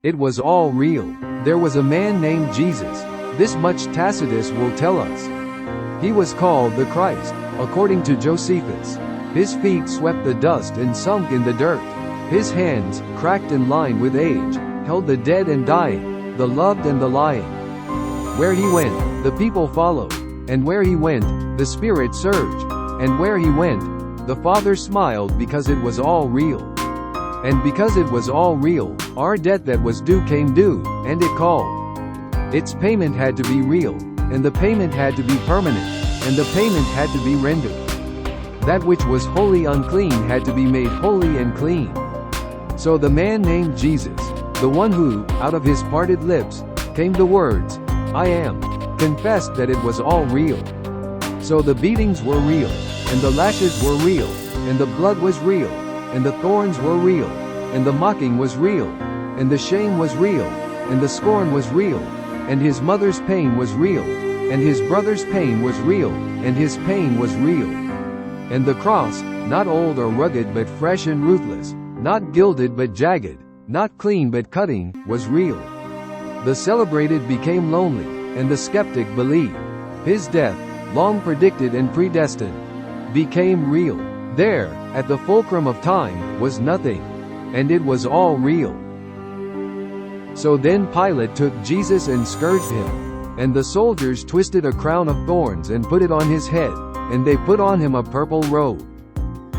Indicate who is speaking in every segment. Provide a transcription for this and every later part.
Speaker 1: It was all real. There was a man named Jesus. This much Tacitus will tell us. He was called the Christ, according to Josephus. His feet swept the dust and sunk in the dirt. His hands, cracked and lined with age, held the dead and dying, the loved and the lying. Where he went, the people followed. And where he went, the Spirit surged. And where he went, the Father smiled because it was all real. And because it was all real, our debt that was due came due, and it called. Its payment had to be real, and the payment had to be permanent, and the payment had to be rendered. That which was wholly unclean had to be made holy and clean. So the man named Jesus, the one who, out of his parted lips, came the words, I am, confessed that it was all real. So the beatings were real, and the lashes were real, and the blood was real, and the thorns were real, and the mocking was real, and the shame was real, and the scorn was real, and his mother's pain was real, and his brother's pain was real, and his pain was real. And the cross, not old or rugged but fresh and ruthless, not gilded but jagged, not clean but cutting, was real. The celebrated became lonely, and the skeptic believed. His death, long predicted and predestined, became real. There, at the fulcrum of time, was nothing. And it was all real. So then Pilate took Jesus and scourged him. And the soldiers twisted a crown of thorns and put it on his head, and they put on him a purple robe.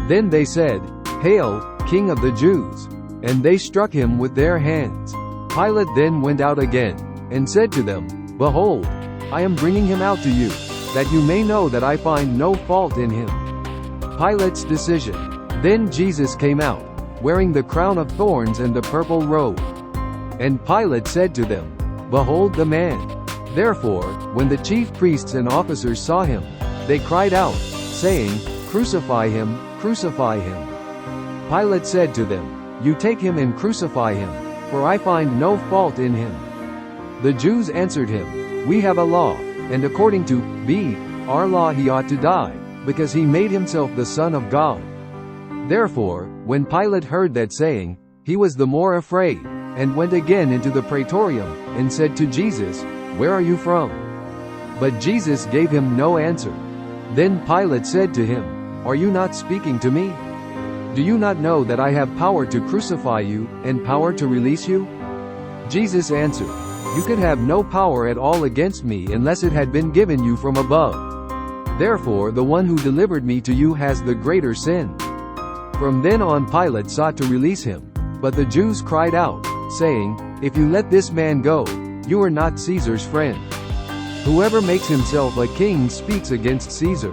Speaker 1: Then they said, Hail, King of the Jews! And they struck him with their hands. Pilate then went out again, and said to them, Behold, I am bringing him out to you, that you may know that I find no fault in him. Pilate's decision. Then Jesus came out, wearing the crown of thorns and the purple robe. And Pilate said to them, Behold the man. Therefore, when the chief priests and officers saw him, they cried out, saying, Crucify him, crucify him. Pilate said to them, You take him and crucify him, for I find no fault in him. The Jews answered him, We have a law, and according to our law he ought to die, because he made himself the Son of God. Therefore, when Pilate heard that saying, he was the more afraid, and went again into the praetorium, and said to Jesus, Where are you from? But Jesus gave him no answer. Then Pilate said to him, Are you not speaking to me? Do you not know that I have power to crucify you, and power to release you? Jesus answered, You could have no power at all against me unless it had been given you from above. Therefore the one who delivered me to you has the greater sin. From then on Pilate sought to release him. But the Jews cried out, saying, If you let this man go, you are not Caesar's friend. Whoever makes himself a king speaks against Caesar.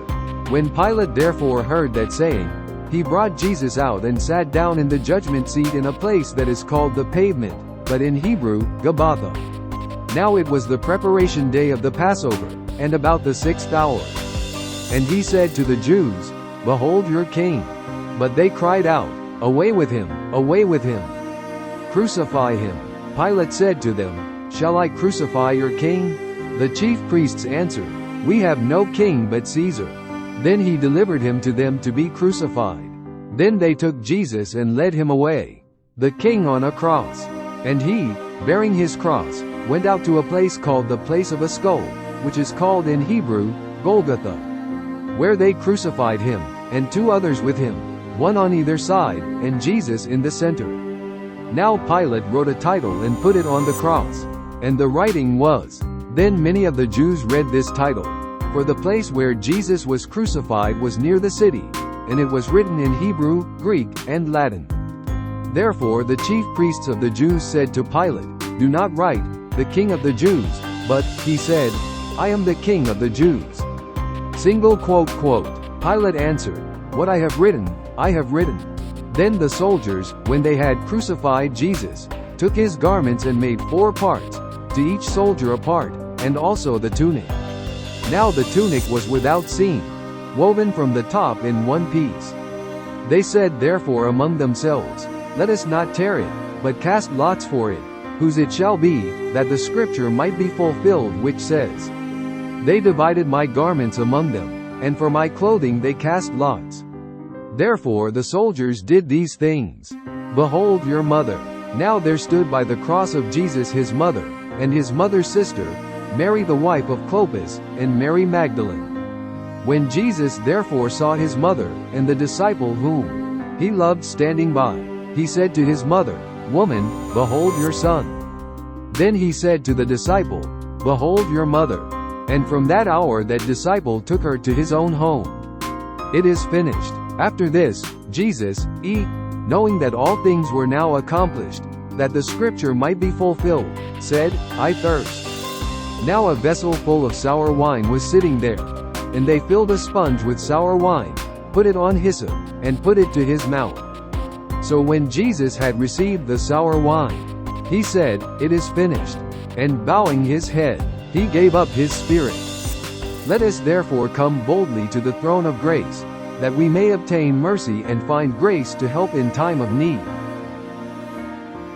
Speaker 1: When Pilate therefore heard that saying, he brought Jesus out and sat down in the judgment seat in a place that is called the Pavement, but in Hebrew, Gabbatha. Now it was the preparation day of the Passover, and about the 6th hour. And he said to the Jews, Behold your king. But they cried out, Away with him, away with him. Crucify him. Pilate said to them, Shall I crucify your king? The chief priests answered, We have no king but Caesar. Then he delivered him to them to be crucified. Then they took Jesus and led him away, the king on a cross. And he, bearing his cross, went out to a place called the place of a skull, which is called in Hebrew, Golgotha. Where they crucified him, and 2 others with him, one on either side, and Jesus in the center. Now Pilate wrote a title and put it on the cross. And the writing was, Then many of the Jews read this title. For the place where Jesus was crucified was near the city, and it was written in Hebrew, Greek, and Latin. Therefore the chief priests of the Jews said to Pilate, Do not write, the King of the Jews, but, he said, I am the King of the Jews. Pilate answered, What I have written, I have written. Then the soldiers, when they had crucified Jesus, took his garments and made 4 parts, to each soldier a part, and also the tunic. Now the tunic was without seam, woven from the top in one piece. They said therefore among themselves, Let us not tear it, but cast lots for it, whose it shall be, that the scripture might be fulfilled which says, They divided my garments among them, and for my clothing they cast lots. Therefore the soldiers did these things. Behold your mother. Now there stood by the cross of Jesus his mother, and his mother's sister, Mary the wife of Clopas, and Mary Magdalene. When Jesus therefore saw his mother, and the disciple whom he loved standing by, he said to his mother, Woman, behold your son. Then he said to the disciple, Behold your mother. And from that hour that disciple took her to his own home. It is finished. After this, Jesus, knowing that all things were now accomplished, that the scripture might be fulfilled, said, I thirst. Now a vessel full of sour wine was sitting there. And they filled a sponge with sour wine, put it on hyssop, and put it to his mouth. So when Jesus had received the sour wine, he said, It is finished. And bowing his head, he gave up his spirit. Let us therefore come boldly to the throne of grace, that we may obtain mercy and find grace to help in time of need.